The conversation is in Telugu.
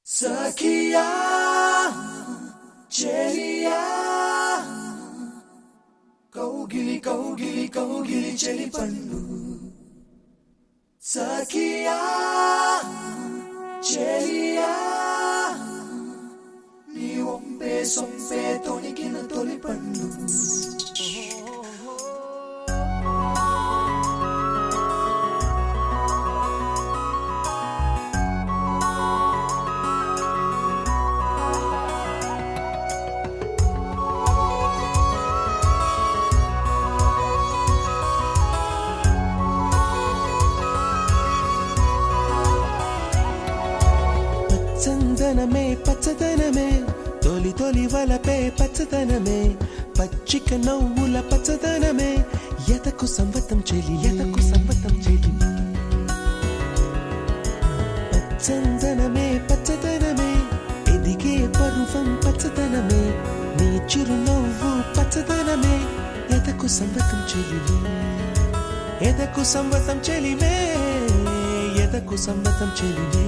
సఖియా చెలియా కౌగిలి కౌగిలి కౌగిలి చెలి పండు సఖియా చెలియా నీ ఒంపే సొంపే తొణికిన తొలి పండు చందనమే పచ్చదనమే తొలి తొలి వలపే పచ్చదనమే పచ్చిక నవ్వుల పచ్చదనమే ఎతకు సంవతం చెలి చందనమే పచ్చదనమే ఎదిగే పరువం పచ్చదనమే నీ చిరునవ్వు పచ్చదనమే ఎతకు సంవతం చెలిమే ఎదకు సంవతం చెలిమే ఎదకు సంవతం చెలిమే